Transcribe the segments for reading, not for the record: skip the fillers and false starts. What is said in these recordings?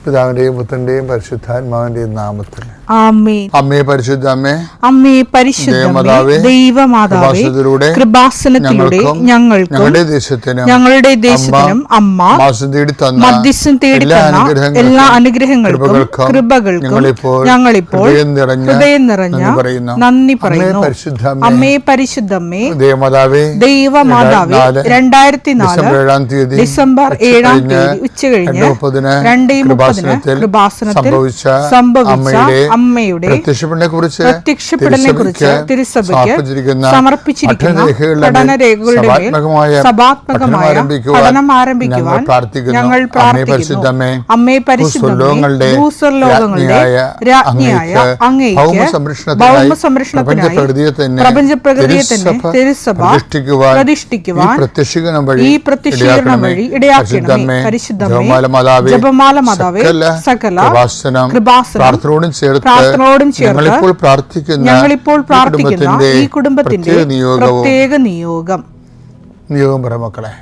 പിതാവിന്റെയും പുത്രന്റെയും പരിശുദ്ധാത്മാവിന്റെയും നാമത്തിൽ ആമേൻ. അമ്മേ പരിശുദ്ധ അമ്മേ, അമ്മേ പരിശുദ്ധ ദൈവമാതാവേ, കൃപാസനത്തിലൂടെ ഞങ്ങൾക്കും ഞങ്ങളുടെ ദേശത്തിനും അമ്മ മധ്യസ്ഥം തേടി തന്ന എല്ലാ അനുഗ്രഹങ്ങൾക്കും കൃപകൾക്കും ഞങ്ങളിപ്പോൾ ഹൃദയം നിറഞ്ഞ നന്ദി പറയുന്നു. അമ്മേ പരിശുദ്ധമ്മേ, ദൈവമാതാവേ, 2004 ഡിസംബർ 7 ഉച്ചകഴിഞ്ഞ് 2:30 കൃപാസനത്തിൽ സംഭവിച്ച അമ്മയുടെ പ്രത്യക്ഷപ്പെടലിനെ കുറിച്ച് തിരുസഭയ്ക്ക് സമർപ്പിച്ചിരിക്കുന്ന പഠനരേഖകളുടെ മേൽ സഭാത്മകമായ പഠനം ആരംഭിക്കുവാൻ ഞങ്ങൾ പ്രാർത്ഥിക്കുന്നു. അമ്മേ പരിശുദ്ധമേ, ഭൂസ്വർലോകങ്ങളുടെ രാജ്ഞിയായ അങ്ങേയ്ക്ക് ഭൗമസംരക്ഷണത്തിനായി പ്രപഞ്ചപ്രകൃതിയെ തന്നെ തിരുസഭ പ്രതിഷ്ഠിക്കുവാൻ ഈ പ്രത്യക്ഷീകരണം വഴി ഇടയാക്കണമേ. പരിശുദ്ധമേ, ജപമാല മാതാവേ, സകല കൃപാസനം പ്രാർത്ഥനയോടും ചേർത്ത് ഞങ്ങളിപ്പോൾ പ്രാർത്ഥിക്കുന്ന ഈ കുടുംബത്തിന്റെ പ്രത്യേക നിയോഗം പറ മക്കളെ.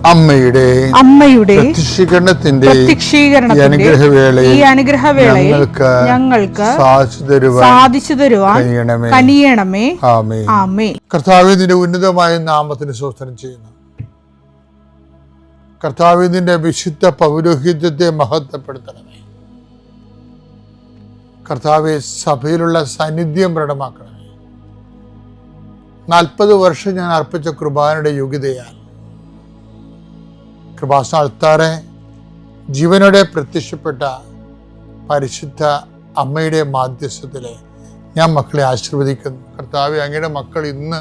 അമ്മയുടെ പ്രത്യക്ഷീകരണത്തിന്റെ ഈ അനുഗ്രഹവേളയിൽ ഞങ്ങൾക്ക് സാധിച്ചു തരുവാൻ കനിയണമേ. ആമേൻ. കർത്താവേ, നിന്റെ ഉന്നതമായ നാമത്തിന് സ്തോത്രം ചെയ്യുന്നു. കർത്താവേ, നിന്റെ വിശുദ്ധ പൗരോഹിത്യത്തെ മഹത്വപ്പെടുത്തണമേ. കർത്താവേ, സഭയിലുള്ള സാന്നിധ്യം പ്രകടമാക്കണമേ. 40 വർഷം ഞാൻ അർപ്പിച്ച കൃപാനയുടെ യോഗ്യതയാൽ കൃപാസന അൾത്താറെ ജീവനോടെ പ്രത്യക്ഷപ്പെട്ട പരിശുദ്ധ അമ്മയുടെ മാധ്യസ്ഥത്തിലെ ഞാൻ മക്കളെ ആശീർവദിക്കുന്നു. കർത്താവേ, അങ്ങയുടെ മക്കൾ ഇന്ന്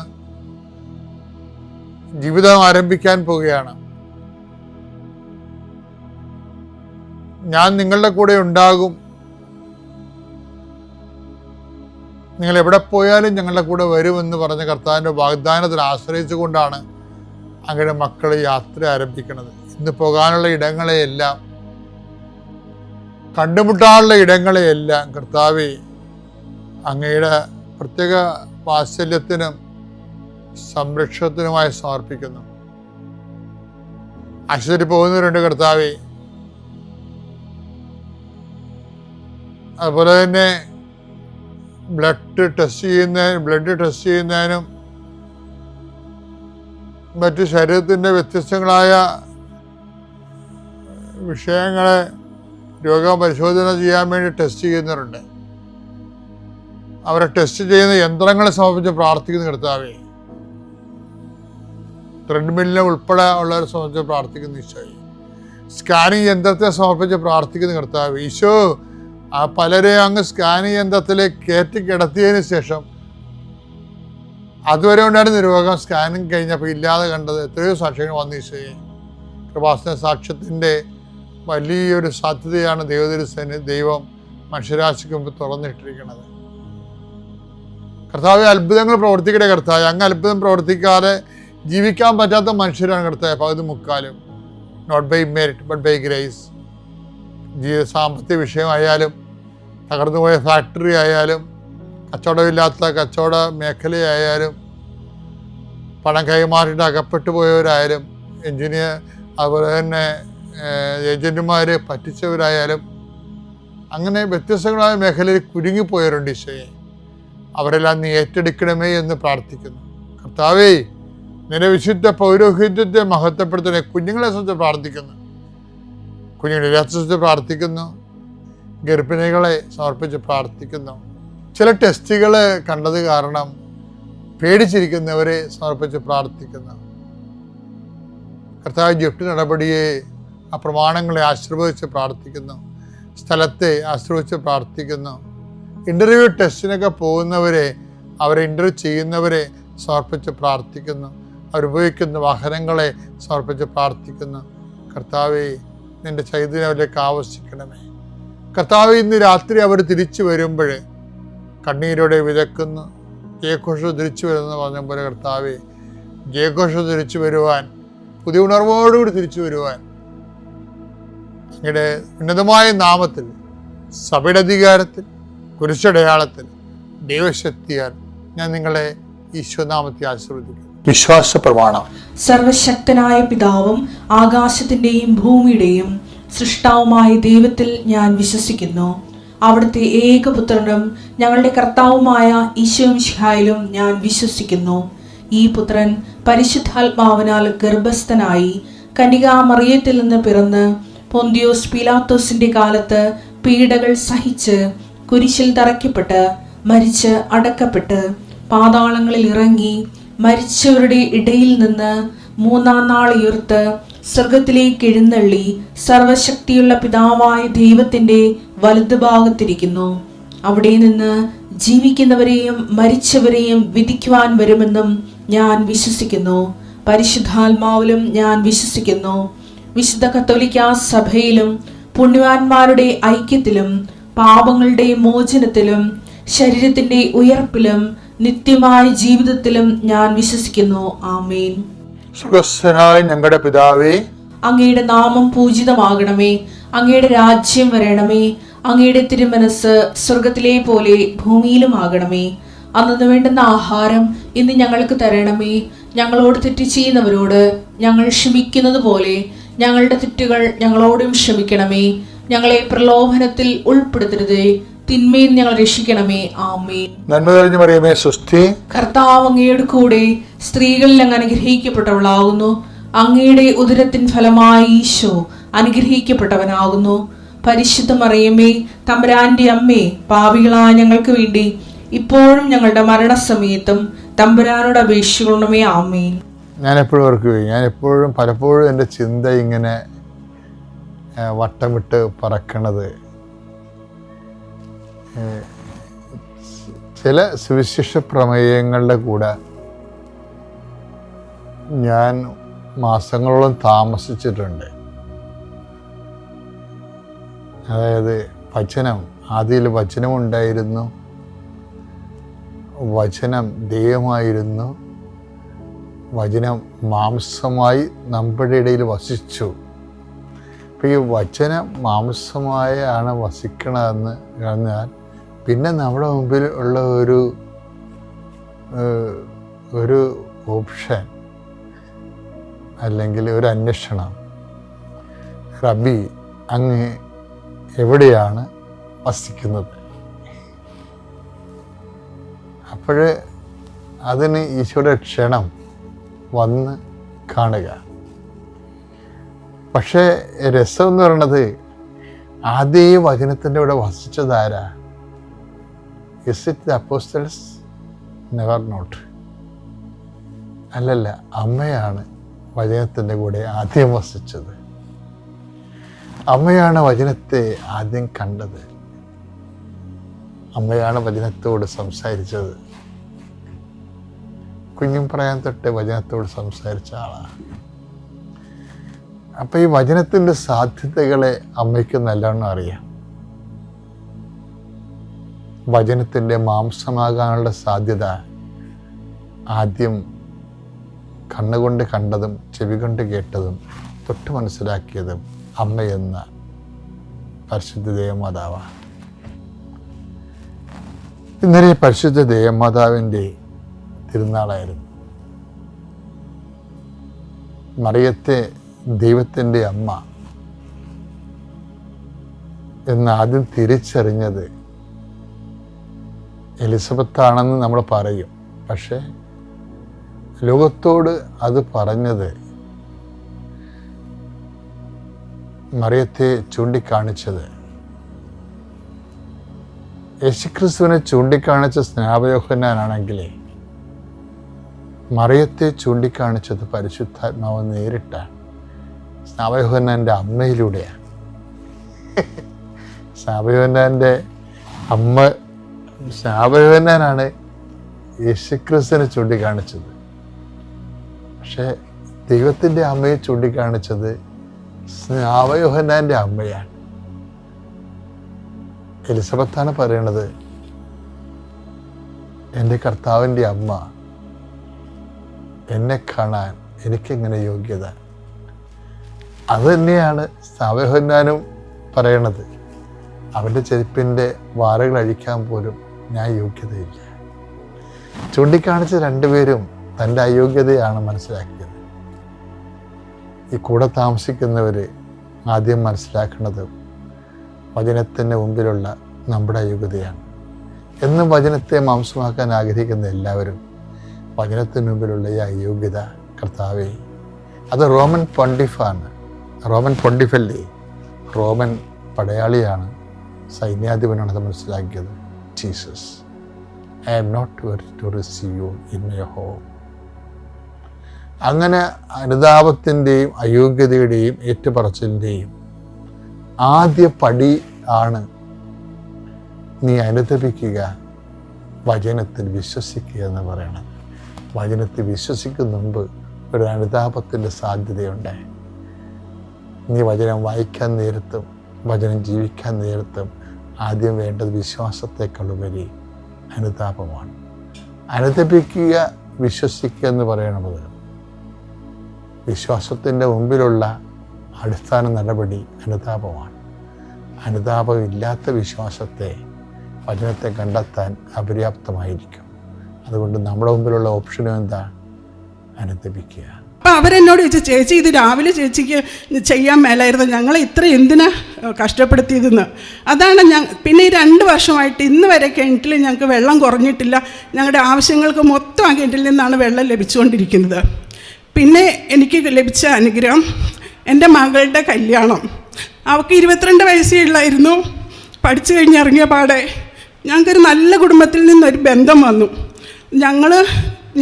ജീവിതം ആരംഭിക്കാൻ പോവുകയാണ്. ഞാൻ നിങ്ങളുടെ കൂടെ ഉണ്ടാകും, നിങ്ങൾ എവിടെ പോയാലും ഞങ്ങളുടെ കൂടെ വരുമെന്ന് പറഞ്ഞ കർത്താവിൻ്റെ വാഗ്ദാനത്തിൽ ആശ്രയിച്ചുകൊണ്ടാണ് അങ്ങയുടെ മക്കൾ യാത്ര ആരംഭിക്കുന്നത്. ഇന്ന് പോകാനുള്ള ഇടങ്ങളെയെല്ലാം, കണ്ടുമുട്ടാനുള്ള ഇടങ്ങളെയെല്ലാം കർത്താവേ അങ്ങയുടെ പ്രത്യേക വാത്സല്യത്തിനും സംരക്ഷണത്തിനുമായി സമർപ്പിക്കുന്നു. ആശുപത്രി പോകുന്നവരുണ്ട് കർത്താവേ, അതുപോലെ തന്നെ ബ്ലഡ് ടെസ്റ്റ് ചെയ്യുന്നതിനും മറ്റ് ശരീരത്തിൻ്റെ വ്യത്യസ്തങ്ങളായ വിഷയങ്ങളെ രോഗപരിശോധന ചെയ്യാൻ വേണ്ടി ടെസ്റ്റ് ചെയ്യുന്നവരുണ്ട്. അവരെ ടെസ്റ്റ് ചെയ്യുന്ന യന്ത്രങ്ങളെ സമർപ്പിച്ച് പ്രാർത്ഥിക്കുന്ന കർത്താവേ, ത്രെഡ്മില്ലിനെ ഉൾപ്പെടെ ഉള്ളവരെ സംബന്ധിച്ച് പ്രാർത്ഥിക്കുന്ന ഈശോയെ, സ്കാനിങ് യന്ത്രത്തെ സമർപ്പിച്ച് പ്രാർത്ഥിക്കുന്ന കർത്താവേ, ഈശോ ആ പലരെ അങ്ങ് സ്കാനിങ് യന്ത്രത്തിലേക്ക് കയറ്റി കിടത്തിയതിന് ശേഷം അതുവരെ ഉണ്ടായിരുന്ന രോഗം സ്കാനിങ് കഴിഞ്ഞപ്പോൾ ഇല്ലാതെ കണ്ടത് എത്രയോ സാക്ഷ്യങ്ങൾ വന്നു ഈശോയെ. കൃപാസന സാക്ഷ്യത്തിൻ്റെ വലിയൊരു സാധ്യതയാണ് ദൈവം മനുഷ്യരാശിക്ക് മുമ്പ് തുറന്നിട്ടിരിക്കുന്നത്. കർത്താവ് അത്ഭുതങ്ങൾ പ്രവർത്തിക്കട്ടെ. കർത്താവ് അങ്ങ് അത്ഭുതം പ്രവർത്തിക്കാതെ ജീവിക്കാൻ പറ്റാത്ത മനുഷ്യരാണ് കർത്താവ് പകുതി മുക്കാലും. Not by merit but by grace. സാമ്പത്തിക വിഷയമായാലും, തകർന്നുപോയ ഫാക്ടറി ആയാലും, കച്ചവടമില്ലാത്ത കച്ചവട മേഖലയായാലും, പണം കൈമാറിയിട്ട് അകപ്പെട്ടു പോയവരായാലും, അതുപോലെ തന്നെ ഏജന്റുമാരെ പറ്റിച്ചവരായാലും, അങ്ങനെ വ്യത്യസ്തങ്ങളായ മേഖലയിൽ കുരുങ്ങിപ്പോയവരുണ്ട് ഈശോയെ. അവരെല്ലാം നീ ഏറ്റെടുക്കണമേ എന്ന് പ്രാർത്ഥിക്കുന്നു. കർത്താവേ, നിന്റെ വിശുദ്ധ പൗരോഹിത്യത്തെ മഹത്വപ്പെടുത്തണേ. കുഞ്ഞുങ്ങളെ സംബന്ധിച്ച് പ്രാർത്ഥിക്കുന്നു, കുഞ്ഞുങ്ങളെ സംബന്ധിച്ച് പ്രാർത്ഥിക്കുന്നു, ഗർഭിണികളെ സമർപ്പിച്ച് പ്രാർത്ഥിക്കുന്നു. ചില ടെസ്റ്റുകൾ കണ്ടത് കാരണം പേടിച്ചിരിക്കുന്നവരെ സമർപ്പിച്ച് പ്രാർത്ഥിക്കുന്നു. കർത്താവ് ജിഫ്റ്റ് നടപടിയെ ആ പ്രമാണങ്ങളെ ആശീർവദിച്ച് പ്രാർത്ഥിക്കുന്നു. സ്ഥലത്തെ ആശ്രയിച്ച് പ്രാർത്ഥിക്കുന്നു. ഇൻ്റർവ്യൂ ടെസ്റ്റിനൊക്കെ പോകുന്നവരെ, അവരെ ഇൻ്റർവ്യൂ ചെയ്യുന്നവരെ സമർപ്പിച്ച് പ്രാർത്ഥിക്കുന്നു. അവരുപയോഗിക്കുന്ന വാഹനങ്ങളെ സമർപ്പിച്ച് പ്രാർത്ഥിക്കുന്നു. കർത്താവേ, നിൻ്റെ ചൈതന്യം അവരിലേക്ക് ആവശ്യിക്കണമേ. കർത്താവേ, ഇന്ന് രാത്രി അവർ തിരിച്ചു വരുമ്പോൾ കണ്ണീരോടെ വിതക്കുന്നു, ജയഘോഷം തിരിച്ചു വരുമെന്ന് പറഞ്ഞ പോലെ കർത്താവേ, ജയഘോഷം തിരിച്ചു വരുവാൻ, പുതിയ ഉണർവോടുകൂടി തിരിച്ചു വരുവാൻ അങ്ങയുടെ ഉന്നതമായ നാമത്തിൽ, സഭയുടെ അധികാരത്തിൽ, കുരിശടയാളത്തിൽ, ദൈവശക്തിയാൽ ഞാൻ നിങ്ങളെ ഈശോനാമത്തെ ആശീർവദിക്കുന്നു. വിശ്വാസ പ്രമാണം. സർവശക്തനായ പിതാവും ആകാശത്തിന്റെയും ഭൂമിയുടെയും സൃഷ്ടാവുമായ ദൈവത്തിൽ ഞാൻ വിശ്വസിക്കുന്നു. അവിടുത്തെ ഏകപുത്രനും ഞങ്ങളുടെ കർത്താവുമായ ഈശോ മിശിഹായിലും ഞാൻ വിശ്വസിക്കുന്നു. ഈ പുത്രൻ പരിശുദ്ധാത്മാവിനാൽ ഗർഭസ്ഥനായി കന്യകാമറിയത്തിൽ നിന്ന് പിറന്ന് പൊന്തിയോസ് പീലാത്തോസിന്റെ കാലത്ത് പീഡകൾ സഹിച്ച് കുരിശിൽ തറയ്ക്കപ്പെട്ട് മരിച്ച് അടക്കപ്പെട്ട് പാതാളങ്ങളിൽ ഇറങ്ങി മരിച്ചവരുടെ ഇടയിൽ നിന്ന് മൂന്നാം നാൾ ഉയർത്ത് സ്വർഗത്തിലേക്ക് എഴുന്നള്ളി സർവശക്തിയുള്ള പിതാവായ ദൈവത്തിന്റെ വലതുഭാഗത്തിരിക്കുന്നു. അവിടെ നിന്ന് ജീവിക്കുന്നവരെയും മരിച്ചവരെയും വിധിക്കുവാൻ വരുമെന്നും ഞാൻ വിശ്വസിക്കുന്നു. പരിശുദ്ധാത്മാവിലും ഞാൻ വിശ്വസിക്കുന്നു. വിശുദ്ധ കത്തോലിക്കാ സഭയിലും പുണ്യവാന്മാരുടെ ഐക്യത്തിലും പാപങ്ങളുടെ മോചനത്തിലും ശരീരത്തിന്റെ ഉയർപ്പിലും നിത്യമായ ജീവിതത്തിലും ഞാൻ വിശ്വസിക്കുന്നു. ആമേൻ. സുഖസ്ഥനായ ഞങ്ങളുടെ പിതാവേ, അങ്ങയുടെ നാമം പൂജിതമാകണമേ. അങ്ങയുടെ രാജ്യം വരണമേ. അങ്ങയുടെ തിരുമനസ് സ്വർഗത്തിലെ പോലെ ഭൂമിയിലും ആകണമേ. അന്നു വേണ്ടുന്ന ആഹാരം ഇന്ന് ഞങ്ങൾക്ക് തരണമേ. ഞങ്ങളോട് തെറ്റ് ചെയ്യുന്നവരോട് ഞങ്ങൾ ക്ഷമിക്കുന്നത് പോലെ ഞങ്ങളുടെ തെറ്റുകൾ ഞങ്ങളോടും ക്ഷമിക്കണമേ. ഞങ്ങളെ പ്രലോഭനത്തിൽ ഉൾപ്പെടുത്തരുതേ, തിന്മയിൽ ഞങ്ങൾ രക്ഷിക്കണമേ. ആമേൻ. നന്മ നിറഞ്ഞ മറിയമേ, സ്വസ്തി. കർത്താവ് അങ്ങയുടെ കൂടെ സ്ത്രീകളിൽ അങ്ങ് അനുഗ്രഹിക്കപ്പെട്ടവളാകുന്നു. അങ്ങയുടെ ഉദരത്തിൻ ഫലമായി ഈശോ അനുഗ്രഹിക്കപ്പെട്ടവനാകുന്നു. പരിശുദ്ധ മറിയമേ, തമ്പുരാന്റെ അമ്മേ, പാപികളായ ഞങ്ങൾക്ക് വേണ്ടി ഇപ്പോഴും ഞങ്ങളുടെ മരണസമയത്തും തമ്പുരാനോട് അപേക്ഷിക്കണമേ. ആമേൻ. ഞാൻ എപ്പോഴും പലപ്പോഴും എൻ്റെ ചിന്ത ഇങ്ങനെ വട്ടമിട്ട് പറക്കണത് ചില സുവിശേഷ പ്രമേയങ്ങളുടെ കൂടെ ഞാൻ മാസങ്ങളോളം താമസിച്ചിട്ടുണ്ട്. അതായത് വചനം, ആദിയിൽ വചനമുണ്ടായിരുന്നു, വചനം ദൈവമായിരുന്നു, വചനം മാംസമായി നമ്മുടെ ഇടയിൽ വസിച്ചു. അപ്പോൾ ഈ വചനം മാംസമായാണ് വസിക്കണമെന്ന് പറഞ്ഞാൽ പിന്നെ നമ്മുടെ മുമ്പിൽ ഉള്ള ഒരു ഓപ്ഷൻ അല്ലെങ്കിൽ ഒരു അന്വേഷണം, റബ്ബി അങ്ങ് എവിടെയാണ് വസിക്കുന്നത്? അപ്പോൾ അതിന് ഈശോയുടെ ക്ഷണം വന്ന് കാണുക. പക്ഷേ രസം എന്ന് പറയുന്നത് ആദ്യം വചനത്തിൻ്റെ ഇവിടെ വസിച്ചതാരാ? Is it the apostles? Never not. അല്ലല്ല, അമ്മയാണ് വചനത്തിൻ്റെ കൂടെ ആദ്യം വസിച്ചത്. അമ്മയാണ് വചനത്തെ ആദ്യം കണ്ടത്. അമ്മയാണ് വചനത്തോട് സംസാരിച്ചത്. കുഞ്ഞും പറയാൻ തൊട്ട് വചനത്തോട് സംസാരിച്ച ആളാണ്. അപ്പം ഈ വചനത്തിൻ്റെ സാധ്യതകളെ അമ്മയ്ക്ക് നല്ലോണം അറിയാം. വചനത്തിൻ്റെ മാംസമാകാനുള്ള സാധ്യത ആദ്യം കണ്ണുകൊണ്ട് കണ്ടതും ചെവി കൊണ്ട് കേട്ടതും തൊട്ട് മനസ്സിലാക്കിയതും അമ്മയെന്ന പരിശുദ്ധ ദേവമാതാവാണ്. ഇന്നലെ പരിശുദ്ധ ദേവമാതാവിൻ്റെ തിരുനാളായിരുന്നു. മറിയത്തെ ദൈവത്തിൻ്റെ അമ്മ എന്ന് ആദ്യം തിരിച്ചറിഞ്ഞത് എലിസബത്താണെന്ന് നമ്മൾ പറയും. പക്ഷേ ലോകത്തോട് അത് പറഞ്ഞത്, മറിയത്തെ ചൂണ്ടിക്കാണിച്ചത്, യേശുക്രിസ്തുവിനെ ചൂണ്ടിക്കാണിച്ച സ്നാപയോഹന്നാനാണെങ്കിൽ മറിയത്തെ ചൂണ്ടിക്കാണിച്ചത് പരിശുദ്ധാത്മാവ് നേരിട്ടാണ്, സ്നാപയോഹന്നാൻ്റെ അമ്മയിലൂടെയാണ്. സ്നാപയോഹന്നാൻ്റെ അമ്മ, സ്നാപയോഹന്നാനാണ് യേശുക്രിസ്തുവിനെ ചൂണ്ടിക്കാണിച്ചത്. പക്ഷേ ദൈവത്തിൻ്റെ അമ്മയെ ചൂണ്ടിക്കാണിച്ചത് സ്നാപയോഹന്നാൻ്റെ അമ്മയാണ്. എലിസബത്താണ് പറയണത്, എൻ്റെ കർത്താവിൻ്റെ അമ്മ, എന്നെ കാണാൻ എനിക്കെങ്ങനെ യോഗ്യത? അത് തന്നെയാണ് സ്നാപയോഹന്നാനും പറയണത്. അവൻ്റെ ചെരുപ്പിൻ്റെ വാറുകൾ അഴിക്കാൻ പോലും ഞാൻ യോഗ്യതയില്ല. ചൂണ്ടിക്കാണിച്ച രണ്ടുപേരും തൻ്റെ അയോഗ്യതയാണ് മനസ്സിലാക്കിയത്. ഈ കൂടെ താമസിക്കുന്നവർ ആദ്യം മനസ്സിലാക്കുന്നത് വചനത്തിൻ്റെ മുമ്പിലുള്ള നമ്മുടെ അയോഗ്യതയാണ്. എന്നും വചനത്തെ മാംസമാക്കാൻ ആഗ്രഹിക്കുന്ന എല്ലാവരും വചനത്തിന് മുമ്പിലുള്ള ഈ അയോഗ്യത, കർത്താവേ, അത് റോമൻ പൊണ്ടിഫാണ്. റോമൻ പൊണ്ടിഫല്ലേ, റോമൻ പടയാളിയാണ്, സൈന്യാധിപനാണ് അത് മനസ്സിലാക്കിയത്. Jesus, I am not worthy to receive you in my home. അങ്ങനെ അനുതാപത്തിൻ്റെയും അയോഗ്യതയുടെയും ഏറ്റുപറച്ചിലിൻ്റെയും ആദ്യ പടി ആണ് നീ അനുതപിക്കുക, വചനത്തിൽ വിശ്വസിക്കുക എന്ന് പറയണം. വചനത്തിൽ വിശ്വസിക്കുന്ന മുമ്പ് ഒരു അനുതാപത്തിൻ്റെ സാധ്യതയുണ്ട്. നീ വചനം വായിക്കാൻ നേരത്തും വചനം ജീവിക്കാൻ നേരത്തും ആദ്യം വേണ്ടത് വിശ്വാസത്തെക്കാളുപരി അനുതാപമാണ്. അനുതപിക്കുക, വിശ്വസിക്കുക എന്ന് പറയണത് വിശ്വാസത്തിൻ്റെ മുമ്പിലുള്ള അടിസ്ഥാന നടപടി അനുതാപമാണ്. അനുതാപമില്ലാത്ത വിശ്വാസത്തെ, വചനത്തെ കണ്ടെത്താൻ അപര്യാപ്തമായിരിക്കും. അതുകൊണ്ട് നമ്മുടെ മുമ്പിലുള്ള ഓപ്ഷനും എന്താ? അനുതപിക്കുക. അപ്പം അവരെന്നോട് ചോദിച്ചു, ചേച്ചി ഇത് രാവിലെ ചേച്ചിക്ക് ചെയ്യാൻ മേലായിരുന്നു, ഞങ്ങളെ ഇത്ര എന്തിനാ കഷ്ടപ്പെടുത്തിയതെന്ന്. അതാണ് പിന്നെ ഈ 2 വർഷമായിട്ട് ഇന്ന് വരെ കിണറ്റിൽ ഞങ്ങൾക്ക് വെള്ളം കുറഞ്ഞിട്ടില്ല. ഞങ്ങളുടെ ആവശ്യങ്ങൾക്ക് മൊത്തം ആ കിണറ്റിൽ നിന്നാണ് വെള്ളം ലഭിച്ചുകൊണ്ടിരിക്കുന്നത്. പിന്നെ എനിക്ക് ലഭിച്ച അനുഗ്രഹം എൻ്റെ മകളുടെ കല്യാണം. അവൾക്ക് 22 വയസ്സേ ഉള്ളായിരുന്നു. പഠിച്ചു കഴിഞ്ഞ് ഇറങ്ങിയ പാടെ ഞങ്ങൾക്കൊരു നല്ല കുടുംബത്തിൽ നിന്നൊരു ബന്ധം വന്നു.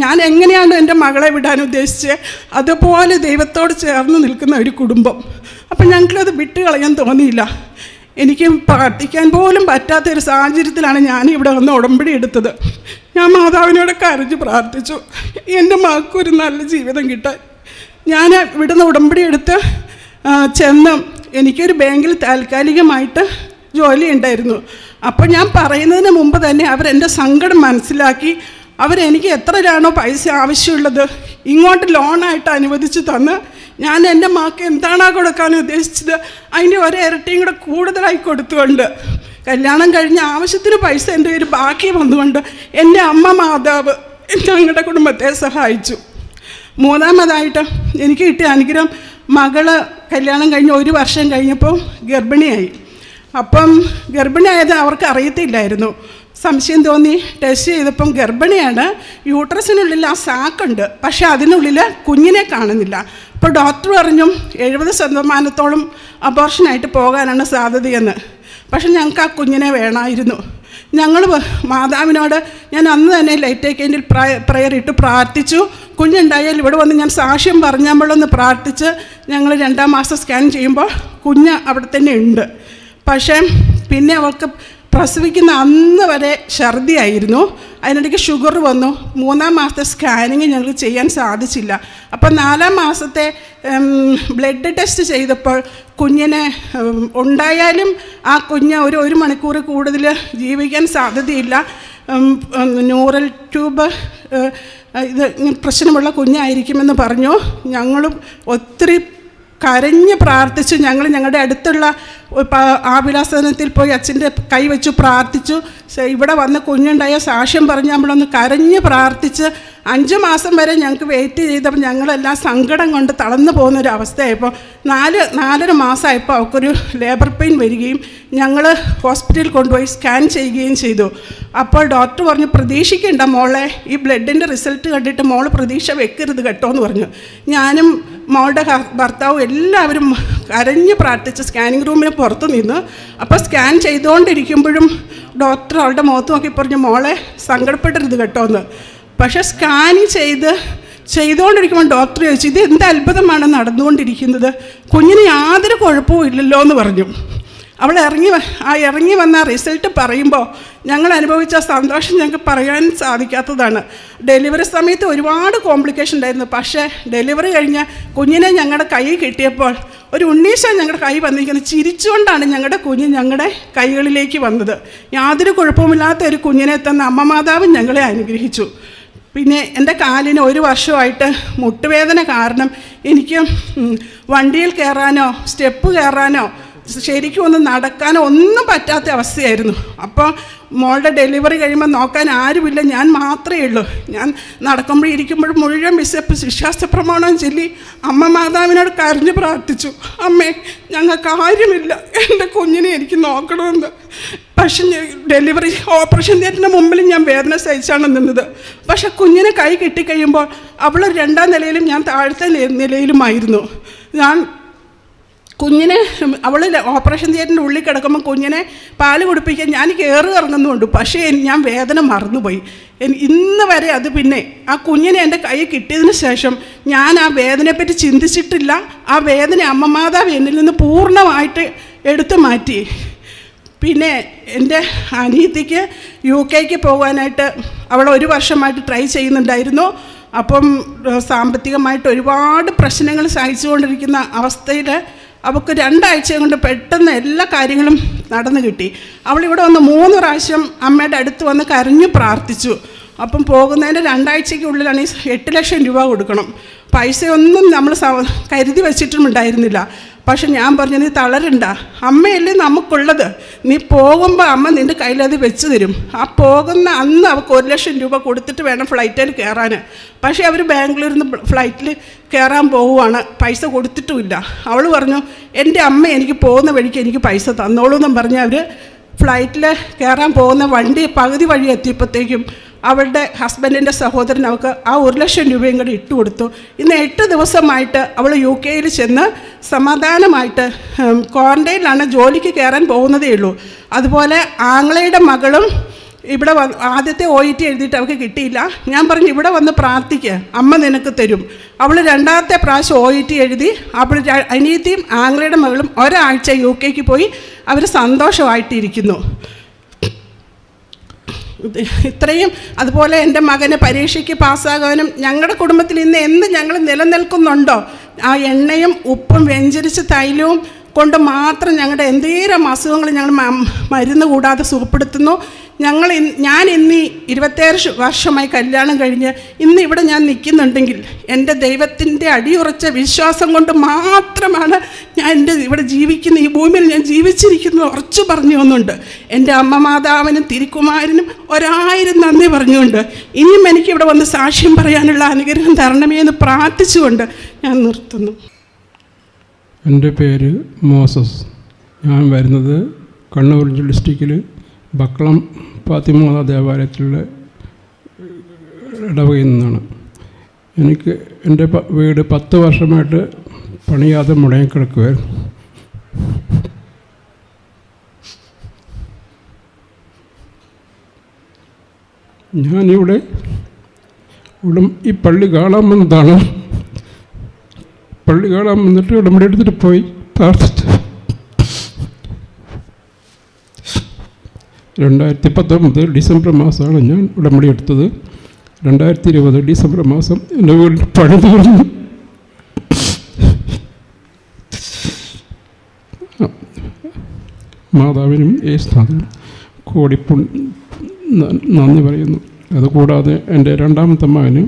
ഞാൻ എങ്ങനെയാണ് എൻ്റെ മകളെ വിടാൻ ഉദ്ദേശിച്ചത് അതുപോലെ ദൈവത്തോട് ചേർന്ന് നിൽക്കുന്ന ഒരു കുടുംബം. അപ്പം ഞങ്ങൾക്കത് വിട്ട് കളയാൻ തോന്നിയില്ല. എനിക്ക് പ്രാർത്ഥിക്കാൻ പോലും പറ്റാത്തൊരു സാഹചര്യത്തിലാണ് ഞാനിവിടെ വന്ന് ഉടമ്പടി എടുത്തത്. ഞാൻ മാതാവിനോട് കരഞ്ഞ് പ്രാർത്ഥിച്ചു, എൻ്റെ മകൾക്കൊരു നല്ല ജീവിതം കിട്ടാൻ. ഞാൻ ഇവിടുന്ന് ഉടമ്പടി എടുത്ത് ചെന്ന് എനിക്കൊരു ബാങ്കിൽ താൽക്കാലികമായിട്ട് ജോലി ഉണ്ടായിരുന്നു. അപ്പോൾ ഞാൻ പറയുന്നതിന് മുമ്പ് തന്നെ അവരെൻ്റെ സങ്കടം മനസ്സിലാക്കി അവരെനിക്ക് എത്രയാണോ പൈസ ആവശ്യമുള്ളത് ഇങ്ങോട്ട് ലോണായിട്ട് അനുവദിച്ച് തന്ന് ഞാൻ എൻ്റെ മകൾക്ക് എന്താണോ കൊടുക്കാൻ ഉദ്ദേശിച്ചത് അതിൻ്റെ ഒരിരട്ടിയും കൂടെ കൂടുതലായി കൊടുത്തുകൊണ്ട് കല്യാണം കഴിഞ്ഞ ആവശ്യത്തിന് പൈസ എൻ്റെ ഒരു ബാക്കി വന്നുകൊണ്ട് എൻ്റെ അമ്മ മാതാവ് ഞങ്ങളുടെ കുടുംബത്തെ സഹായിച്ചു. മൂന്നാമതായിട്ട് എനിക്ക് കിട്ടിയ അനുഗ്രഹം, മകള് കല്യാണം കഴിഞ്ഞ് 1 വർഷം കഴിഞ്ഞപ്പോൾ ഗർഭിണിയായി. അപ്പം ഗർഭിണിയായത് അവർക്ക് അറിയത്തില്ലായിരുന്നു. സംശയം തോന്നി ടെസ്റ്റ് ചെയ്തപ്പം ഗർഭിണിയാണ്. യൂട്രസിനുള്ളിൽ ആ സാക്കുണ്ട്, പക്ഷേ അതിനുള്ളിൽ കുഞ്ഞിനെ കാണുന്നില്ല. അപ്പോൾ ഡോക്ടർ പറഞ്ഞു 70% അബോർഷനായിട്ട് പോകാനാണ് സാധ്യതയെന്ന്. പക്ഷെ ഞങ്ങൾക്ക് ആ കുഞ്ഞിനെ വേണമായിരുന്നു. ഞങ്ങൾ മാതാവിനോട് ഞാൻ അന്ന് തന്നെ ലൈറ്റ് ക്യാൻഡിൽ പ്രയർ ഇട്ട് പ്രാർത്ഥിച്ചു. കുഞ്ഞുണ്ടായാൽ ഇവിടെ വന്ന് ഞാൻ സാക്ഷ്യം പറഞ്ഞാമ്പോഴൊന്ന് പ്രാർത്ഥിച്ച് ഞങ്ങൾ 2-ാം മാസം സ്കാൻ ചെയ്യുമ്പോൾ കുഞ്ഞ് അവിടെ തന്നെ ഉണ്ട്. പക്ഷേ പിന്നെ അവൾക്ക് പ്രസവിക്കുന്ന അന്ന് വരെ ഛർദിയായിരുന്നു. അതിനിടയ്ക്ക് ഷുഗർ വന്നു. 3-ാം മാസത്തെ സ്കാനിങ് ഞങ്ങൾക്ക് ചെയ്യാൻ സാധിച്ചില്ല. അപ്പം 4-ാം മാസത്തെ ബ്ലഡ് ടെസ്റ്റ് ചെയ്തപ്പോൾ കുഞ്ഞിനെ ഉണ്ടായാലും ആ കുഞ്ഞ് ഒരു 1 മണിക്കൂർ കൂടുതൽ ജീവിക്കാൻ സാധ്യതയില്ല. ന്യൂറൽ ട്യൂബ് ഇത് പ്രശ്നമുള്ള കുഞ്ഞായിരിക്കുമെന്ന് പറഞ്ഞു. ഞങ്ങളും ഒത്തിരി കരഞ്ഞ് പ്രാർത്ഥിച്ചു. ഞങ്ങളുടെ അടുത്തുള്ള ആവിലാസനത്തിൽ പോയി അച്ഛൻ്റെ കൈവച്ചു പ്രാർത്ഥിച്ചു. ഇവിടെ വന്ന് കുഞ്ഞുണ്ടായ സാക്ഷ്യം പറഞ്ഞ് നമ്മളൊന്ന് കരഞ്ഞ് പ്രാർത്ഥിച്ച് 5 മാസം വരെ ഞങ്ങൾക്ക് വെയിറ്റ് ചെയ്തപ്പോൾ ഞങ്ങളെല്ലാം സങ്കടം കൊണ്ട് തളർന്നു പോകുന്നൊരവസ്ഥയായപ്പോൾ 4.5 മാസമായപ്പോൾ അവൾക്കൊരു ലേബർ പെയിൻ വരികയും ഞങ്ങൾ ഹോസ്പിറ്റലിൽ കൊണ്ടുപോയി സ്കാൻ ചെയ്യുകയും ചെയ്തു. അപ്പോൾ ഡോക്ടർ പറഞ്ഞു, പ്രതീക്ഷിക്കേണ്ട മോളെ, ഈ ബ്ലഡിൻ്റെ റിസൾട്ട് കണ്ടിട്ട് മോൾ പ്രതീക്ഷ വെക്കരുത് കേട്ടോ എന്ന് പറഞ്ഞു. ഞാനും മോളുടെ ഭർത്താവും എല്ലാവരും കരഞ്ഞ് പ്രാർത്ഥിച്ച് സ്കാനിങ് റൂമിന് പുറത്ത് നിന്ന്. അപ്പോൾ സ്കാൻ ചെയ്തുകൊണ്ടിരിക്കുമ്പോഴും ഡോക്ടർ അവളുടെ മുഖത്ത് നോക്കി പറഞ്ഞു, മോളെ സങ്കടപ്പെടരുത് കേട്ടോ എന്ന്. പക്ഷേ സ്കാനിങ് ചെയ്തുകൊണ്ടിരിക്കുമ്പോൾ ഡോക്ടർ ചോദിച്ചു, ഇത് എന്ത് അത്ഭുതമാണ് നടന്നുകൊണ്ടിരിക്കുന്നത്, കുഞ്ഞിന് യാതൊരു കുഴപ്പവും ഇല്ലല്ലോ എന്ന് പറഞ്ഞു. അവൾ ഇറങ്ങി വന്ന റിസൾട്ട് പറയുമ്പോൾ ഞങ്ങൾ അനുഭവിച്ച സന്തോഷം ഞങ്ങൾക്ക് പറയാൻ സാധിക്കാത്തതാണ്. ഡെലിവറി സമയത്ത് ഒരുപാട് കോംപ്ലിക്കേഷൻ ഉണ്ടായിരുന്നു. പക്ഷേ ഡെലിവറി കഴിഞ്ഞ് കുഞ്ഞിനെ ഞങ്ങളുടെ കൈ കിട്ടിയപ്പോൾ ഒരു ഉണ്ണീശ ഞങ്ങളുടെ കൈ വന്നിരിക്കുന്നത്. ചിരിച്ചുകൊണ്ടാണ് ഞങ്ങളുടെ കുഞ്ഞ് ഞങ്ങളുടെ കൈകളിലേക്ക് വന്നത്. യാതൊരു കുഴപ്പമില്ലാത്ത ഒരു കുഞ്ഞിനെ തന്ന അമ്മ മാതാവ് ഞങ്ങളെ അനുഗ്രഹിച്ചു. പിന്നെ എൻ്റെ കാലിന് 1 വർഷമായിട്ട് മുട്ടുവേദന കാരണം എനിക്ക് വണ്ടിയിൽ കയറാനോ സ്റ്റെപ്പ് കയറാനോ ശരിക്കും ഒന്ന് നടക്കാനോ ഒന്നും പറ്റാത്ത അവസ്ഥയായിരുന്നു. അപ്പോൾ മോളുടെ ഡെലിവറി കഴിയുമ്പോൾ നോക്കാൻ ആരുമില്ല, ഞാൻ മാത്രമേ ഉള്ളൂ. ഞാൻ നടക്കുമ്പോഴും ഇരിക്കുമ്പോഴും മുഴുവൻ വിശ്വാസ പ്രമാണം ചൊല്ലി അമ്മ മാതാവിനോട് കരഞ്ഞു പ്രാർത്ഥിച്ചു, അമ്മേ ഞങ്ങൾക്ക് ആരുമില്ല, എൻ്റെ കുഞ്ഞിനെ എനിക്ക് നോക്കണമെന്ന്. പക്ഷെ ഡെലിവറി ഓപ്പറേഷൻ തിയേറ്ററിന് മുമ്പിൽ ഞാൻ വേദന സഹിച്ചാണ് നിന്നത്. പക്ഷെ കുഞ്ഞിനെ കൈ കിട്ടിക്കഴിയുമ്പോൾ അവൾ 2ാം നിലയിലും ഞാൻ താഴത്തെ നിലയിലുമായിരുന്നു. ഞാൻ കുഞ്ഞിനെ അവൾ ഓപ്പറേഷൻ തിയേറ്ററിൻ്റെ ഉള്ളിൽ കിടക്കുമ്പോൾ കുഞ്ഞിനെ പാല് കുടിപ്പിക്കാൻ ഞാൻ കയറി ഇറങ്ങുന്നുണ്ട്. പക്ഷേ ഞാൻ വേദന മറന്നുപോയി. ഇന്ന് വരെ അത് പിന്നെ ആ കുഞ്ഞിനെ എൻ്റെ കൈ കിട്ടിയതിന് ശേഷം ഞാൻ ആ വേദനയെപ്പറ്റി ചിന്തിച്ചിട്ടില്ല. ആ വേദന അമ്മ മാതാവ് എന്നിൽ നിന്ന് പൂർണ്ണമായിട്ട് എടുത്തു മാറ്റി. പിന്നെ എൻ്റെ അനിയത്തിക്ക് UK പോകാനായിട്ട് അവൾ 1 വർഷമായിട്ട് ട്രൈ ചെയ്യുന്നുണ്ടായിരുന്നു. അപ്പം സാമ്പത്തികമായിട്ട് ഒരുപാട് പ്രശ്നങ്ങൾ സഹിച്ചുകൊണ്ടിരിക്കുന്ന അവസ്ഥയിൽ അവൾക്ക് 2 ആഴ്ച കൊണ്ട് പെട്ടെന്ന് എല്ലാ കാര്യങ്ങളും നടന്നു കിട്ടി. അവളിവിടെ വന്ന് 3 പ്രാവശ്യം അമ്മയുടെ അടുത്ത് വന്ന് കരഞ്ഞു പ്രാർത്ഥിച്ചു. അപ്പം പോകുന്നതിൻ്റെ 2 ആഴ്ചയ്ക്കുള്ളിലാണ് 8 ലക്ഷം രൂപ കൊടുക്കണം. പൈസയൊന്നും നമ്മൾ കരുതി വെച്ചിട്ടുമുണ്ടായിരുന്നില്ല. പക്ഷെ ഞാൻ പറഞ്ഞു, നീ തളരണ്ട, അമ്മയല്ലേ നമുക്കുള്ളത്, നീ പോകുമ്പോൾ അമ്മ നിൻ്റെ കയ്യിൽ അത് വെച്ച് തരും. ആ പോകുന്ന അന്ന് അവൾക്ക് 1 ലക്ഷം രൂപ കൊടുത്തിട്ട് വേണം ഫ്ലൈറ്റിൽ കയറാൻ. പക്ഷേ അവർ ബാംഗ്ലൂരിൽ നിന്ന് ഫ്ലൈറ്റിൽ കയറാൻ പോവുകയാണ്, പൈസ കൊടുത്തിട്ടുമില്ല. അവൾ പറഞ്ഞു, എൻ്റെ അമ്മ എനിക്ക് പോകുന്ന വഴിക്ക് എനിക്ക് പൈസ തന്നോളൂ എന്നും പറഞ്ഞ് അവർ ഫ്ലൈറ്റിൽ കയറാൻ പോകുന്ന വണ്ടി പകുതി വഴി എത്തിയപ്പോഴത്തേക്കും അവളുടെ ഹസ്ബൻഡിൻ്റെ സഹോദരൻ അവൾക്ക് ആ 1 ലക്ഷം രൂപയും കൂടി ഇട്ട് കൊടുത്തു. ഇന്ന് 8 ദിവസമായിട്ട് അവൾ UK ചെന്ന് സമാധാനമായിട്ട് ക്വാറൻറ്റൈനിലാണ്, ജോലിക്ക് കയറാൻ പോകുന്നതേ ഉള്ളൂ. അതുപോലെ ആങ്ങളയുടെ മകളും ഇവിടെ ആദ്യത്തെ OET എഴുതിയിട്ട് അവൾക്ക് കിട്ടിയില്ല. ഞാൻ പറഞ്ഞു, ഇവിടെ വന്ന് പ്രാർത്ഥിക്കുക, അമ്മ നിനക്ക് തരും. അവൾ 2ാമത്തെ പ്രാവശ്യം OET എഴുതി. അവൾ അനിയത്തിയും ആങ്ങളയുടെ മകളും ഒരാഴ്ച UK പോയി. അവർ സന്തോഷമായിട്ടിരിക്കുന്നു. ഇത്രയും. അതുപോലെ എൻ്റെ മകന് പരീക്ഷയ്ക്ക് പാസ്സാകാനും ഞങ്ങളുടെ കുടുംബത്തിൽ ഇന്ന് എന്ത് ഞങ്ങൾ നിലനിൽക്കുന്നുണ്ടോ ആ എണ്ണയും ഉപ്പും വ്യഞ്ചരിച്ച തൈലവും കൊണ്ട് മാത്രം ഞങ്ങളുടെ എന്തേരം അസുഖങ്ങൾ ഞങ്ങൾ മരുന്ന് കൂടാതെ സുഖപ്പെടുത്തുന്നു. ഞാൻ ഇന്ന് 27 വർഷമായി കല്യാണം കഴിഞ്ഞ് ഇന്ന് ഇവിടെ ഞാൻ നിൽക്കുന്നുണ്ടെങ്കിൽ എൻ്റെ ദൈവത്തിൻ്റെ അടിയുറച്ച വിശ്വാസം കൊണ്ട് മാത്രമാണ് ഞാൻ ഇവിടെ ജീവിക്കുന്ന, ഈ ഭൂമിയിൽ ഞാൻ ജീവിച്ചിരിക്കുന്നത് ഉറച്ചു പറഞ്ഞു വന്നുണ്ട്. എൻ്റെ അമ്മ മാതാവിനും തിരുക്കുമാരനും 1000 നന്ദി പറഞ്ഞുകൊണ്ട് ഇനിയും എനിക്കിവിടെ വന്ന് സാക്ഷ്യം പറയാനുള്ള അനുഗ്രഹം തരണമേ എന്ന് പ്രാർത്ഥിച്ചുകൊണ്ട് ഞാൻ നിർത്തുന്നു. എൻ്റെ പേര് മോസസ്. ഞാൻ വരുന്നത് കണ്ണൂർ ഡിസ്ട്രിക്റ്റിൽ ബക്കളം ഫാത്തിമ ദേവാലയത്തിലുള്ള ഇടവകയിൽ നിന്നാണ്. എനിക്ക് എൻ്റെ വീട് 10 വർഷമായിട്ട് പണിയാതെ മുടങ്ങിക്കിടക്കുകയായിരുന്നു. ഞാനിവിടെ ഈ പള്ളി കാണാൻ വന്നതാണ്. പള്ളി കാണാൻ വന്നിട്ട് ഉടമ്പടി എടുത്തിട്ട് പോയി പ്രാർത്ഥിച്ചു. 2019 ഡിസംബർ മാസമാണ് ഞാൻ ഉടമ്പടി എടുത്തത്. 2020 ഡിസംബർ മാസം എൻ്റെ വീട്ടിൽ പണി തീർന്നു. മാതാവിനും യേശുനാഥനും കോടി നന്ദി പറയുന്നു. അതുകൂടാതെ എൻ്റെ 2ാമത്തെ മകന്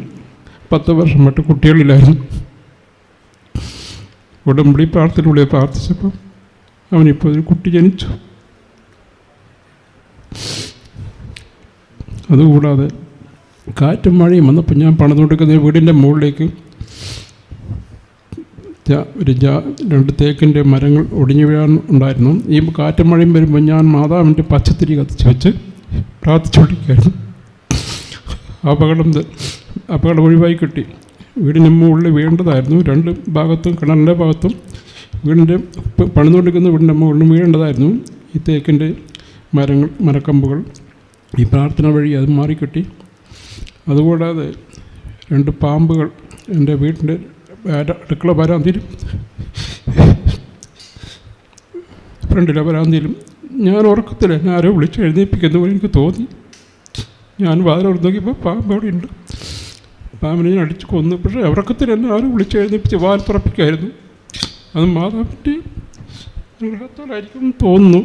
10 വർഷമായിട്ട് കുട്ടികളിലായിരുന്നു. ഉടമ്പടി പ്രാർത്ഥനയിലൂടെ പ്രാർത്ഥിച്ചപ്പോൾ അവനിപ്പോൾ ഒരു കുട്ടി ജനിച്ചു. അതുകൂടാതെ കാറ്റും മഴയും വന്നപ്പോൾ ഞാൻ പണിതുകൊണ്ടിരിക്കുന്ന വീടിൻ്റെ മുകളിലേക്ക് 2 തേക്കിൻ്റെ മരങ്ങൾ ഒടിഞ്ഞു വീഴാൻ ഉണ്ടായിരുന്നു. ഈ കാറ്റും മഴയും വരുമ്പോൾ ഞാൻ മാതാവിൻ്റെ പച്ചത്തിരി കത്തിച്ച് വെച്ച് പ്രാർത്ഥിച്ചുകൊണ്ടിരിക്കുകയായിരുന്നു. അപകടം ഒഴിവായി കിട്ടി. വീടിന് മുകളിൽ വീഴേണ്ടതായിരുന്നു. 2 ഭാഗത്തും, കിണറിൻ്റെ ഭാഗത്തും വീടിൻ്റെ പണിതുകൊണ്ടിരിക്കുന്ന വീടിൻ്റെ മുകളിലും വീഴേണ്ടതായിരുന്നു. ഈ തേക്കിൻ്റെ മരക്കമ്പുകൾ ഈ പ്രാർത്ഥന വഴി അത് മാറിക്കിട്ടി. അതുകൂടാതെ 2 പാമ്പുകൾ എൻ്റെ വീടിൻ്റെ അടുക്കള വരാന്തിൽ ഫ്രണ്ടിലെ വരാന്തയിലും. ഞാൻ ഉറക്കത്തില്ല, എന്നെ ആരോ വിളിച്ച് എഴുന്നേൽപ്പിക്കുന്ന പോലെ എനിക്ക് തോന്നി. ഞാൻ വാതിലോട് നോക്കിയപ്പോൾ പാമ്പ് അവിടെ ഉണ്ട്. പാമ്പിനെ ഞാൻ അടിച്ച് കൊന്നു. പക്ഷേ ഉറക്കത്തിൽ എന്നെ ആരും വിളിച്ച് എഴുന്നേൽപ്പിച്ച് വാൽ തുറപ്പിക്കായിരുന്നു. അത് മാതാവിൻ്റെ അനുഗ്രഹത്താലായിരിക്കും തോന്നുന്നു.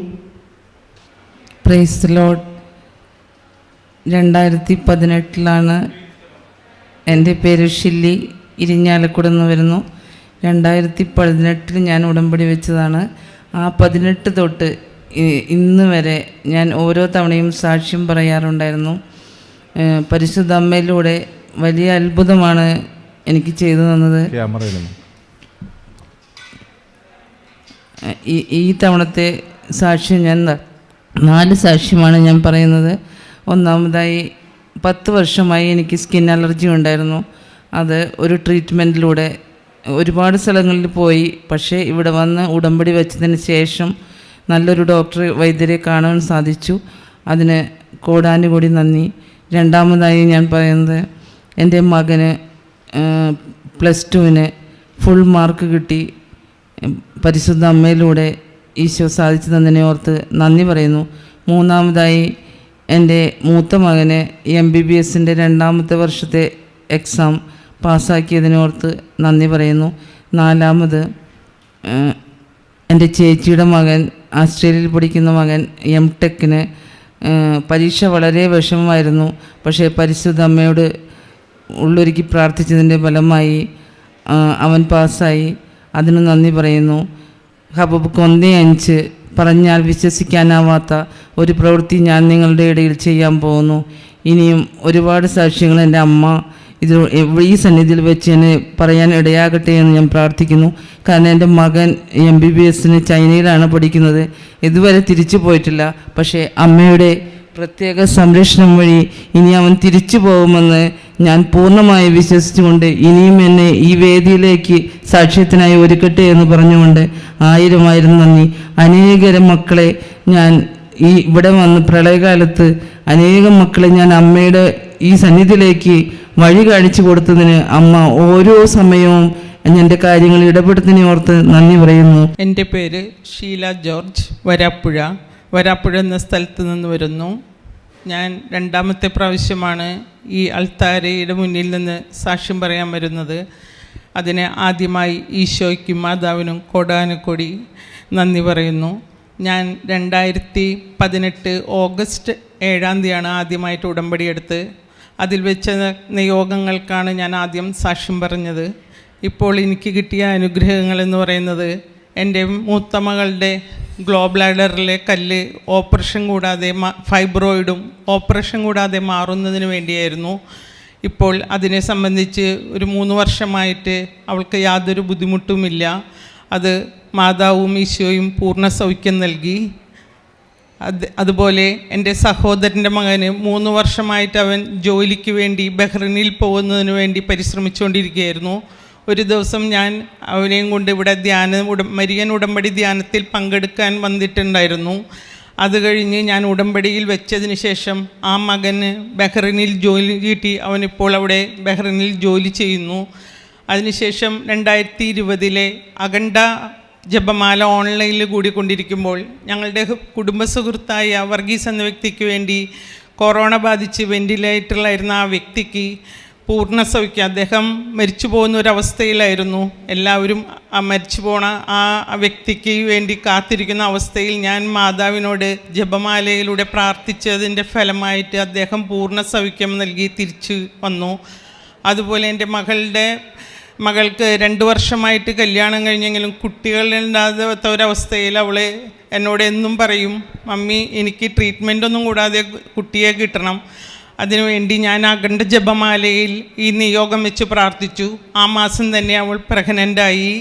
Praise the Lord. 2018 എൻ്റെ പേര് ഷില്ലി, ഇരിഞ്ഞാലക്കുട നിന്ന് വരുന്നു. 2018 ഞാൻ ഉടമ്പടി വെച്ചതാണ്. ആ 18 തൊട്ട് ഇന്ന് വരെ ഞാൻ ഓരോ തവണയും സാക്ഷ്യം പറയാറുണ്ടായിരുന്നു. പരിശുദ്ധ അമ്മയിലൂടെ വലിയ അത്ഭുതമാണ് എനിക്ക് ചെയ്തു തന്നത്. ഈ തവണത്തെ സാക്ഷ്യം ഞാൻ 4 സാക്ഷ്യമാണ് ഞാൻ പറയുന്നത്. ഒന്നാമതായി 10 വർഷമായി എനിക്ക് സ്കിൻ അലർജി ഉണ്ടായിരുന്നു. അത് ഒരു ട്രീറ്റ്മെൻറ്റിലൂടെ ഒരുപാട് സ്ഥലങ്ങളിൽ പോയി. പക്ഷേ ഇവിടെ വന്ന് ഉടമ്പടി വെച്ചതിന് ശേഷം നല്ലൊരു വൈദ്യരെ കാണാൻ സാധിച്ചു. അതിന് കോടാനുകൂടി നന്ദി. രണ്ടാമതായി ഞാൻ പറയുന്നത്, എൻ്റെ മകന് +2 ഫുൾ മാർക്ക് കിട്ടി. പരിശുദ്ധ അമ്മയിലൂടെ ഈശോ സാധിച്ചു തന്നതിനെ ഓർത്ത് നന്ദി പറയുന്നു. മൂന്നാമതായി എൻ്റെ മൂത്ത മകന് MBBS 2ാമത്തെ വർഷത്തെ എക്സാം പാസ്സാക്കിയതിനോർത്ത് നന്ദി പറയുന്നു. നാലാമത് എൻ്റെ ചേച്ചിയുടെ മകൻ, ആസ്ട്രേലിയയിൽ പഠിക്കുന്ന മകൻ, M.Tech പരീക്ഷ വളരെ വിഷമമായിരുന്നു. പക്ഷേ പരിശുദ്ധ അമ്മയോട് ഉള്ളൊരുക്കി പ്രാർത്ഥിച്ചതിൻ്റെ ഫലമായി അവൻ പാസ്സായി. അതിന് നന്ദി പറയുന്നു. ഹബബ് 1:5 പറഞ്ഞാൽ വിശ്വസിക്കാനാവാത്ത ഒരു പ്രവൃത്തി ഞാൻ നിങ്ങളുടെ ഇടയിൽ ചെയ്യാൻ പോകുന്നു. ഇനിയും ഒരുപാട് സാക്ഷ്യങ്ങൾ എൻ്റെ അമ്മ ഈ സന്നിധിയിൽ വെച്ച് എന്നെ പറയാൻ ഇടയാകട്ടെ എന്ന് ഞാൻ പ്രാർത്ഥിക്കുന്നു. കാരണം എൻ്റെ മകൻ MBBS ചൈനയിലാണ് പഠിക്കുന്നത്. ഇതുവരെ തിരിച്ചു പോയിട്ടില്ല. പക്ഷേ അമ്മയുടെ പ്രത്യേക സംരക്ഷണം വഴി ഇനി അവൻ തിരിച്ചു പോകുമെന്ന് ഞാൻ പൂർണ്ണമായി വിശ്വസിച്ചുകൊണ്ട് ഇനിയും എന്നെ ഈ വേദിയിലേക്ക് സാക്ഷ്യത്തിനായി ഒരുക്കട്ടെ എന്ന് പറഞ്ഞുകൊണ്ട് 1000 നന്ദി. അനേകം മക്കളെ ഞാൻ ഇവിടെ വന്ന് പ്രളയകാലത്ത് അനേകം മക്കളെ ഞാൻ അമ്മയുടെ ഈ സന്നിധിയിലേക്ക് വഴി കാണിച്ചു കൊടുത്തതിന് അമ്മ ഓരോ സമയവും എൻ്റെ കാര്യങ്ങൾ ഇടപെടുന്നതിനെ ഓർത്ത് നന്ദി പറയുന്നു. എൻ്റെ പേര് ഷീല ജോർജ്, വരാപ്പുഴ എന്ന സ്ഥലത്ത് നിന്ന് വരുന്നു. ഞാൻ 2ാമത്തെ പ്രാവശ്യമാണ് ഈ അൾത്താരയുടെ മുന്നിൽ നിന്ന് സാക്ഷ്യം പറയാൻ വരുന്നത്. അതിന് ആദ്യമായി ഈശോയ്ക്കും മാതാവിനും കോടാനുകോടി നന്ദി പറയുന്നു. ഞാൻ 2018 ഓഗസ്റ്റ് 7 ആദ്യമായിട്ട് ഉടമ്പടി എടുത്ത് അതിൽ വെച്ച നിയോഗങ്ങൾക്കാണ് ഞാൻ ആദ്യം സാക്ഷ്യം പറഞ്ഞത്. ഇപ്പോൾ എനിക്ക് കിട്ടിയ അനുഗ്രഹങ്ങളെന്ന് പറയുന്നത്, എൻ്റെ മൂത്ത മകളുടെ ഗ്ലോബ്ലാഡറിലെ കല്ല് ഓപ്പറേഷൻ കൂടാതെ ഫൈബ്രോയിഡും ഓപ്പറേഷൻ കൂടാതെ മാറുന്നതിന് വേണ്ടിയായിരുന്നു. ഇപ്പോൾ അതിനെ സംബന്ധിച്ച് ഒരു 3 വർഷമായിട്ട് അവൾക്ക് യാതൊരു ബുദ്ധിമുട്ടുമില്ല. അത് മാതാവും ഈശോയും പൂർണ്ണ സൗഖ്യം നൽകി. അതുപോലെ എൻ്റെ സഹോദരൻ്റെ മകന് 3 വർഷമായിട്ട് അവൻ ജോലിക്ക് വേണ്ടി ബഹ്റിനിൽ പോകുന്നതിന് വേണ്ടി പരിശ്രമിച്ചുകൊണ്ടിരിക്കുകയായിരുന്നു. ഒരു ദിവസം ഞാൻ അവനെയും കൊണ്ട് ഇവിടെ മരിയൻ ഉടമ്പടി ധ്യാനത്തിൽ പങ്കെടുക്കാൻ വന്നിട്ടുണ്ടായിരുന്നു. അത് കഴിഞ്ഞ് ഞാൻ ഉടമ്പടിയിൽ വെച്ചതിന് ശേഷം ആ മകന് ബഹ്റിനിൽ ജോലി കിട്ടി. അവനിപ്പോൾ അവിടെ ബഹ്റിനിൽ ജോലി ചെയ്യുന്നു. അതിനുശേഷം 2020 അഖണ്ഡ ജപമാല ഓൺലൈനിൽ കൂടിക്കൊണ്ടിരിക്കുമ്പോൾ ഞങ്ങളുടെ കുടുംബ സുഹൃത്തായ വർഗീസ് എന്ന വ്യക്തിക്ക് വേണ്ടി കൊറോണ ബാധിച്ച് വെൻറ്റിലേറ്ററിലായിരുന്ന ആ വ്യക്തിക്ക് പൂർണ്ണ സൗഖ്യം. അദ്ദേഹം മരിച്ചു പോകുന്ന ഒരവസ്ഥയിലായിരുന്നു. എല്ലാവരും മരിച്ചു പോണ ആ വ്യക്തിക്ക് വേണ്ടി കാത്തിരിക്കുന്ന അവസ്ഥയിൽ ഞാൻ മാതാവിനോട് ജപമാലയിലൂടെ പ്രാർത്ഥിച്ചതിൻ്റെ ഫലമായിട്ട് അദ്ദേഹം പൂർണ്ണ സൗഖ്യം നൽകി തിരിച്ചു വന്നു. അതുപോലെ എൻ്റെ മകൾക്ക് 2 വർഷമായിട്ട് കല്യാണം കഴിഞ്ഞെങ്കിലും കുട്ടികളില്ലാത്ത ഒരവസ്ഥയിൽ അവൾ എന്നോട് എന്നും പറയും, മമ്മി എനിക്ക് ട്രീറ്റ്മെൻറ്റൊന്നും കൂടാതെ കുട്ടിയെ കിട്ടണം. അതിനുവേണ്ടി ഞാൻ അഖണ്ഡ ജപമാലയിൽ ഈ നിയോഗം വെച്ച് പ്രാർത്ഥിച്ചു. ആ മാസം തന്നെ അവൾ പ്രഗ്നൻ്റായി.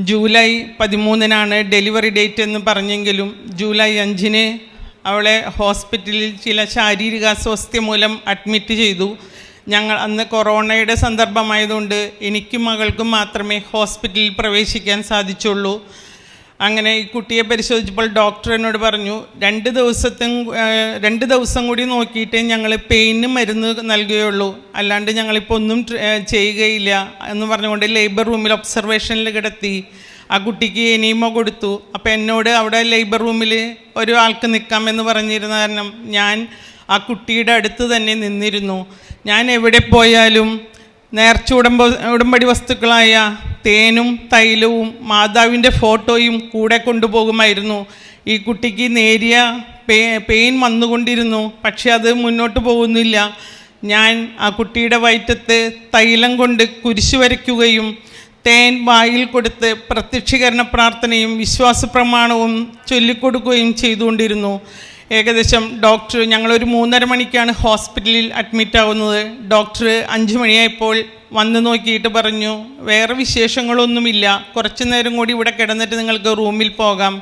ജൂലൈ 13 ഡെലിവറി ഡേറ്റ് എന്ന് പറഞ്ഞെങ്കിലും ജൂലൈ 5 അവളെ ഹോസ്പിറ്റലിൽ ചില ശാരീരിക അസ്വസ്ഥ്യം മൂലം അഡ്മിറ്റ് ചെയ്തു. ഞങ്ങൾ അന്ന് കൊറോണയുടെ സന്ദർഭമായതുകൊണ്ട് എനിക്കും മകൾക്കും മാത്രമേ ഹോസ്പിറ്റലിൽ പ്രവേശിക്കാൻ സാധിച്ചുള്ളൂ. അങ്ങനെ ഈ കുട്ടിയെ പരിശോധിച്ചപ്പോൾ ഡോക്ടർ എന്നോട് പറഞ്ഞു, 2 ദിവസം കൂടി നോക്കിയിട്ടേ ഞങ്ങൾ പെയിന് മരുന്ന് നൽകുകയുള്ളൂ, അല്ലാണ്ട് ഞങ്ങളിപ്പോൾ ഒന്നും ചെയ്യുകയില്ല എന്ന് പറഞ്ഞുകൊണ്ട് ലേബർ റൂമിൽ ഒബ്സർവേഷനിൽ കിടത്തി. ആ കുട്ടിക്ക് എനിമ കൊടുത്തു. അപ്പോൾ എന്നോട് അവിടെ ലേബർ റൂമിൽ ഒരാൾക്ക് നിൽക്കാമെന്ന് പറഞ്ഞിരുന്ന കാരണം ഞാൻ ആ കുട്ടിയുടെ അടുത്ത് തന്നെ നിന്നിരുന്നു. ഞാൻ എവിടെ പോയാലും നേർച്ച ഉടമ്പടി വസ്തുക്കളായ തേനും തൈലവും മാതാവിൻ്റെ ഫോട്ടോയും കൂടെ കൊണ്ടുപോകുമായിരുന്നു. ഈ കുട്ടിക്ക് നേരിയ പെയിൻ വന്നുകൊണ്ടിരുന്നു, പക്ഷെ അത് മുന്നോട്ട് പോകുന്നില്ല. ഞാൻ ആ കുട്ടിയുടെ വയറ്റത്ത് തൈലം കൊണ്ട് കുരിശു വരയ്ക്കുകയും തേൻ വായിൽ കൊടുത്ത് പ്രത്യക്ഷീകരണ പ്രാർത്ഥനയും വിശ്വാസ പ്രമാണവും ചൊല്ലിക്കൊടുക്കുകയും ചെയ്തുകൊണ്ടിരുന്നു. ഏകദേശം ഡോക്ടർ, ഞങ്ങളൊരു 3:30 മണിക്കാണ് ഹോസ്പിറ്റലിൽ അഡ്മിറ്റ് ആവുന്നത്. ഡോക്ടർ 5 മണിയായപ്പോൾ വന്ന് നോക്കിയിട്ട് പറഞ്ഞു, വേറെ വിശേഷങ്ങളൊന്നുമില്ല, കുറച്ച് നേരം കൂടി ഇവിടെ കിടന്നിട്ട് നിങ്ങൾക്ക് റൂമിൽ പോകാം.